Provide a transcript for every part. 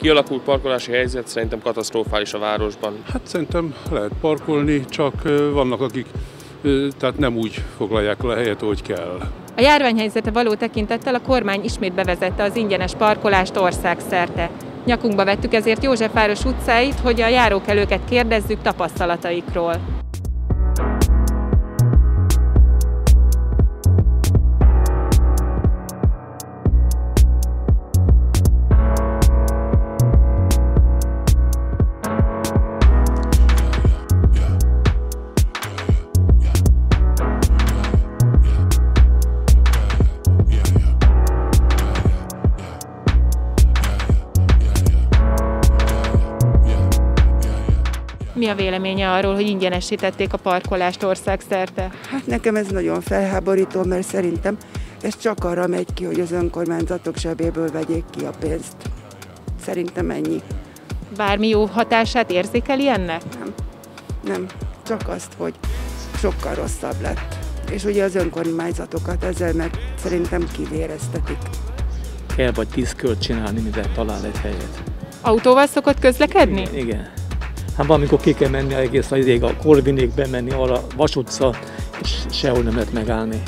Kialakult parkolási helyzet szerintem katasztrofális a városban. Hát szerintem lehet parkolni, csak vannak akik tehát nem úgy foglalják el a helyet, ahogy kell. A járványhelyzetre való tekintettel a kormány ismét bevezette az ingyenes parkolást országszerte. Nyakunkba vettük ezért Józsefváros utcáit, hogy a járókelőket kérdezzük tapasztalataikról. Mi a véleménye arról, hogy ingyenesítették a parkolást országszerte? Hát nekem ez nagyon felháborító, mert szerintem ez csak arra megy ki, hogy az önkormányzatok zsebéből vegyék ki a pénzt. Szerintem ennyi. Bármi jó hatását érzékeli ennek? Nem. Csak azt, hogy sokkal rosszabb lett. És ugye az önkormányzatokat ezzel meg szerintem kivéreztetik. Kell vagy 10 kört csinálni, mivel talál egy helyet. Autóval szokott közlekedni? Igen. Hát valamikor ki kell menni egész a Korvinék bemenni arra Vas utca, és sehol nem lehet megállni.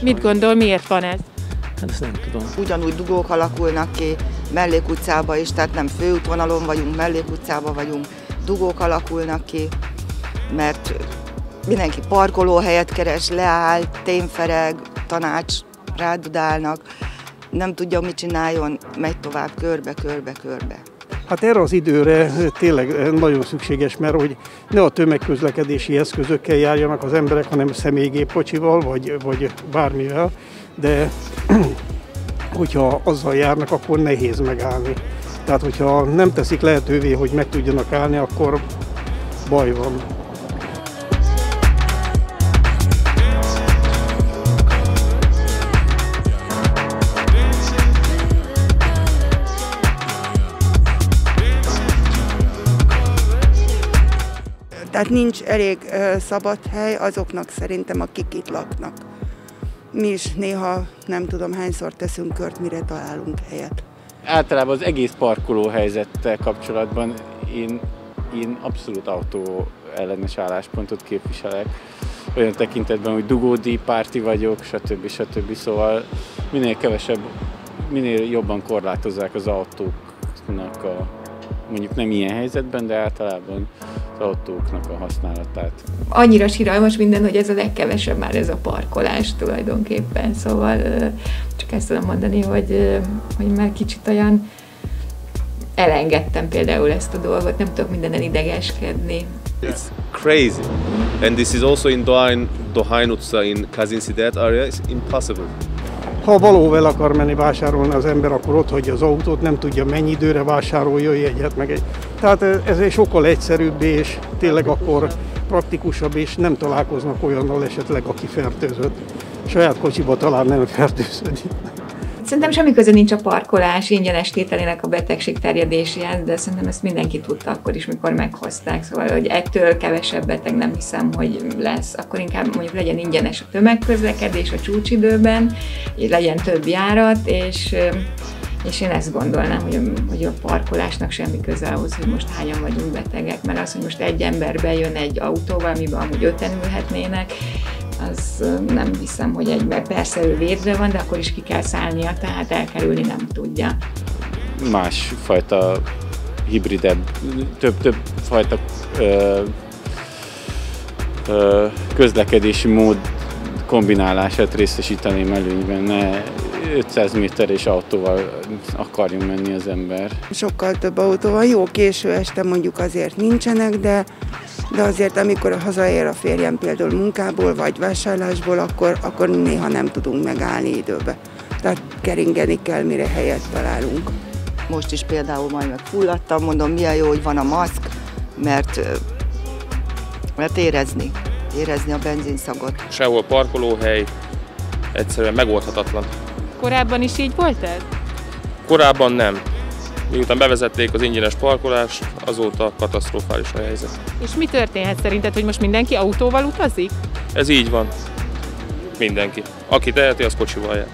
Mit gondol, miért van ez? Hát ezt nem tudom. Ugyanúgy dugók alakulnak ki mellékutcába is, tehát nem főútvonalon vagyunk, mellékutcában vagyunk, dugók alakulnak ki, mert mindenki parkolóhelyet keres, leáll, tényfereg, tanács, rádudálnak, nem tudja, mit csináljon, megy tovább körbe. Hát erre az időre tényleg nagyon szükséges, mert hogy ne a tömegközlekedési eszközökkel járjanak az emberek, hanem személygépkocsival, vagy bármivel, de hogyha azzal járnak, akkor nehéz megállni. Tehát, hogyha nem teszik lehetővé, hogy meg tudjanak állni, akkor baj van. Tehát nincs elég szabad hely azoknak szerintem, akik itt laknak. Mi is néha nem tudom hányszor teszünk kört, mire találunk helyet. Általában az egész parkoló helyzettel kapcsolatban én abszolút autó ellenes álláspontot képviselek. Olyan tekintetben, hogy dugódíjpárti vagyok, stb. Szóval minél jobban korlátozzák az autóknak mondjuk nem ilyen helyzetben, de általában az autóknak a használatát. Annyira siralmas minden, hogy ez a legkevesebb már ez a parkolás tulajdonképpen, szóval csak ezt tudom mondani, hogy már kicsit olyan elengedtem például ezt a dolgot, nem tudok mindenen idegeskedni. It's crazy, and this is also in Dohány utca in Kazinczy, that area is impossible. Ha valahol el akar menni vásárolni az ember, akkor ott hagyja az autót, nem tudja mennyi időre vásárolja jegyet meg Tehát ez egy sokkal egyszerűbb és tényleg akkor praktikusabb, és nem találkoznak olyannal esetleg, aki fertőzött. Saját kocsiba talán nem fertőződik. Szerintem semmi köze nincs a parkolás ingyenes tételének a betegség terjedéséhez, de szerintem ezt mindenki tudta akkor is, mikor meghozták. Szóval, hogy ettől kevesebb beteg nem hiszem, hogy lesz. Akkor inkább mondjuk legyen ingyenes a tömegközlekedés a csúcsidőben, legyen több járat, és én ezt gondolnám, hogy a parkolásnak semmi köze ahhoz, hogy most hányan vagyunk betegek, mert az, hogy most egy ember bejön egy autóval, amiben amúgy 5-en ülhetnének, az nem hiszem, hogy mert persze ő védve van, de akkor is ki kell szállnia, tehát elkerülni nem tudja. Másfajta hibridebb, több fajta közlekedési mód kombinálását részesíteném előnyben, ne 500 méteres autóval akarjon menni az ember. Sokkal több autó van, jó késő este mondjuk azért nincsenek, de azért, amikor hazaér a férjem például munkából vagy vásárlásból, akkor néha nem tudunk megállni időbe. Tehát keringeni kell, mire helyet találunk. Most is például majd megfulladtam, mondom, milyen jó, hogy van a maszk, mert érezni a benzinszagot. Sehol parkolóhely, egyszerűen megoldhatatlan. Korábban is így volt ez? Korábban nem. Miután bevezették az ingyenes parkolást, azóta katasztrofális a helyzet. És mi történhet szerinted, hogy most mindenki autóval utazik? Ez így van. Mindenki. Aki teheti, az kocsival jár.